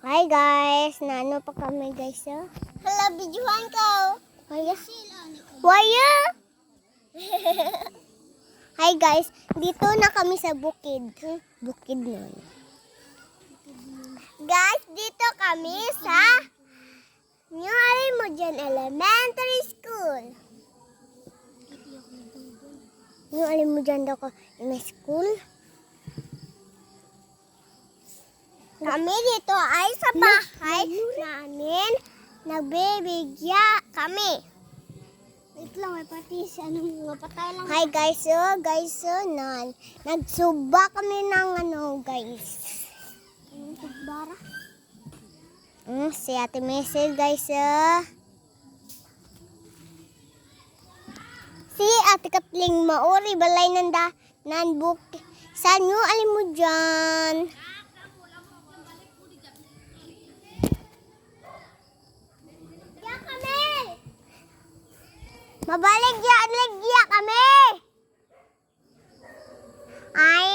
Hi guys, naano pa kami guys Hala, videohan ko. Waya? Hi guys, dito na kami sa bukid. Bukid nun. Guys, dito kami sa New Alimujan Elementary School. New Alimujan daw ko may school. Kami dito ay sa bahay namin. Nagbibigya kami. Wait lang, may patis. Anong patay lang. Hi guys, nagsuba kami ng guys. Anong tugbara? Si Ate Mesel guys. Si Ate Katling Maori, balay nanda, nanbuk. Sa New Alimujan. Mabaligya kami. Ay.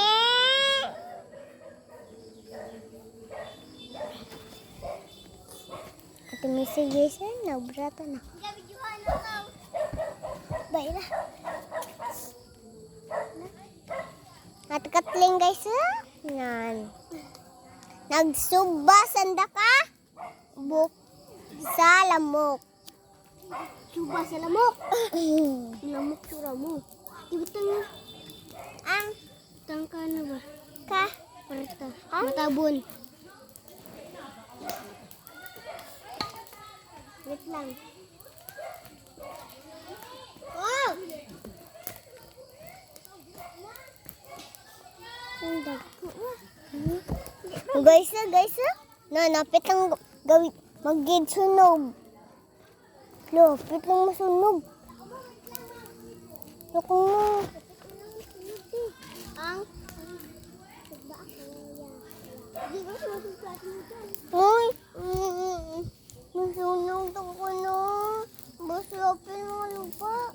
Ate Missy guys, nabrata na. Baila. Ate Katling guys, yan. Nagsuba sanda ka. Buk sa lamok. Suba sa lamok. Lamok sa lamok. Ibutang mo. Ang tangka na ba? Ka? Parata. Matabon. Wait lang. Oh! Guys, nanapit ang gawin. Mag-gid sunog. Lapit lang masunog. Loko mo. Uy! Masunog ako na. Basapin mo lupa.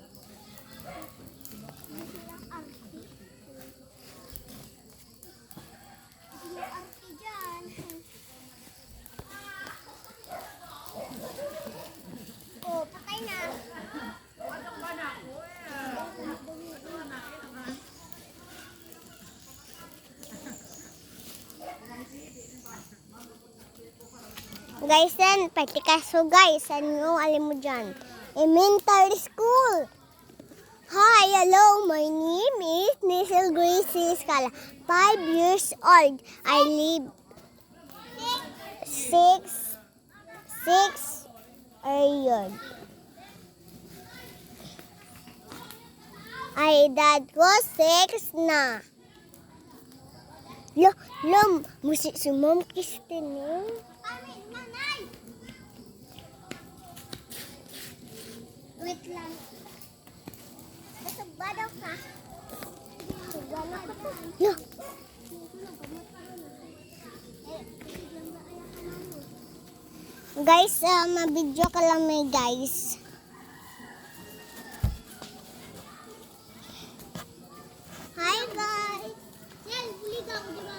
Guys, patikaso guys, New Alimujan Elementary School. Hi, hello, my name is Nisel Gracie Scala, 5 years old. I live 6 years. Ay, dad ko 6 na. Musik si Mom Christine. Wait lang. Nasugba daw ka. Sugba na ka to. Guys, mabidyo ka lang may guys. Hi guys. Yan, bulig ako diba?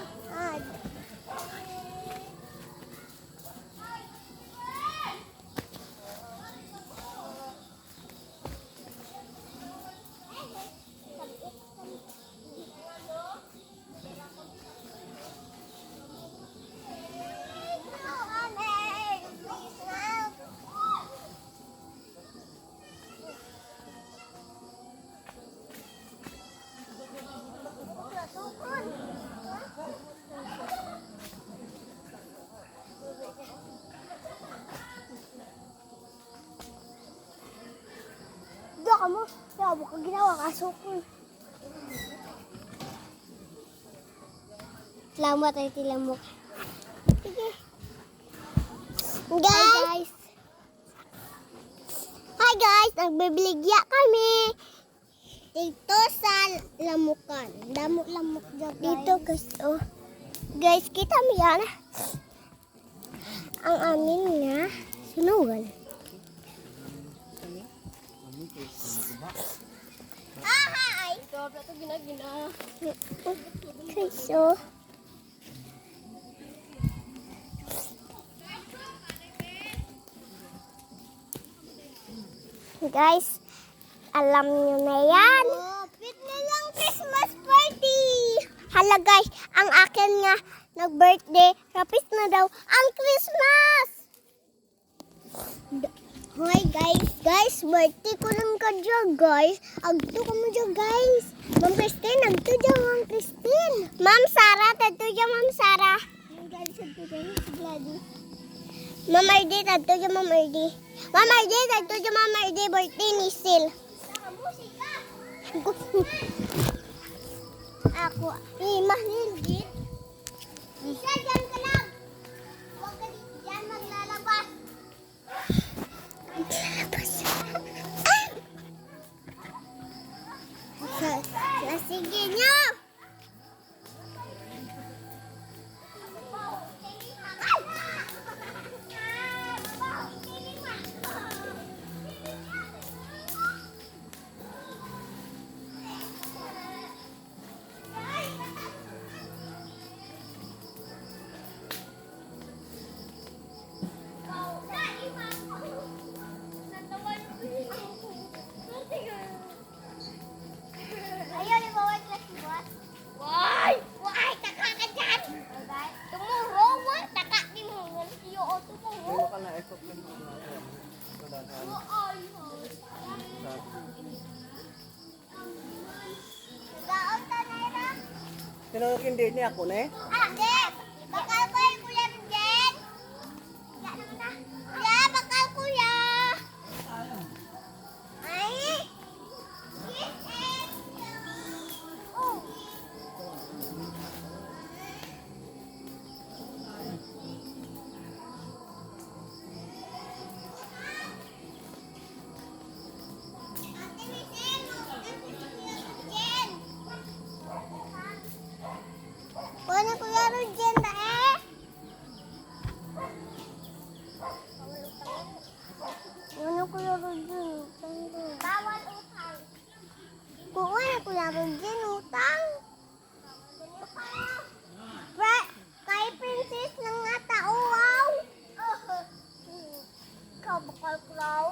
Kamu, ya buka ginawa kasukol. Selamat ay tilamok. Sige. Guys. Hi guys, nagbibiligya kami. Dito sa lamukan. Lamok dyan guys. Dito guys. Oh. Guys, kita mo yan. Ang amin nga sunugan. Hi! Ito gina. Okay, so Guys, alam nyo na yan. Lapit na lang Christmas party. Hala guys, ang akin nga nag-birthday. Rapis na daw ang Christmas. Hoy guys, birthday ko lang ka dyan guys. Agto ka mo dyan guys. Ma'am Christine, agto dyan Ma'am Christine. Ma'am Sarah, agto dyan Ma'am Sarah. Guys, agto dyan si Gladys. Ma'am RD, agto dyan Ma'am RD. Ma'am RD, agto dyan Ma'am RD, birthday ni Sil. Ako, mahigit. Isa, dyan ka lang. Huwag ka dyan maglalabas. Sige nyo! Ayaw, di ba white class buwas? Why? Why? Taka ka dyan! Tumuro mo! Taka di mo! Iyo o tumuro! Ka na effort ng Daon ta na ira? Tinukin din niya ako na eh. Ah, di! Bakal ko yung kuya rin dyan! Kuya naman na! Kuya! Bakal kuya! Ay! Oh! Wala kuya Rujen na eh. Wala kuya Rujen utang. Bawal utang. Wala kuya Rujen utang. Kay princess ng nga tao, wow. Ikaw bakal klaw.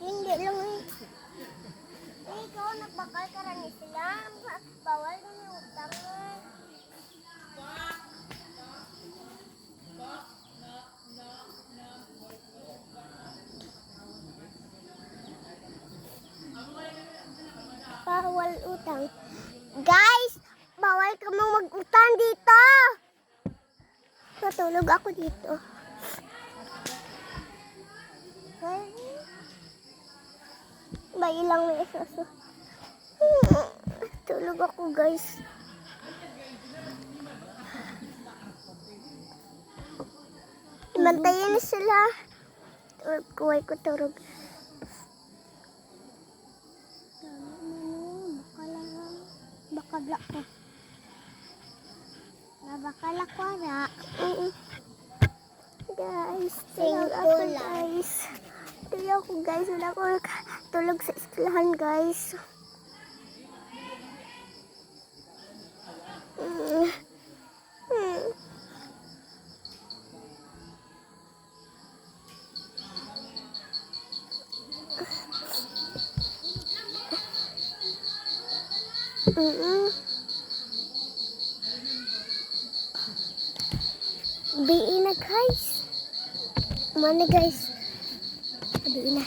Hindi lang eh. Ikaw, nagbakal ka rin sila. Bawal na yung utang. Bawal utang. Guys, bawal ka mo mag-utang dito. Natulog ako dito. Ba ilang may isaso. Tulog ako guys. Bantayan sila. Kuway ko turog. Bakala ko. Bakala ko na. Guys, tulog ako guys. Tulog ako guys. Wala ko tulog sa eskwelahan guys. Biin na guys. Mana guys? Biin na.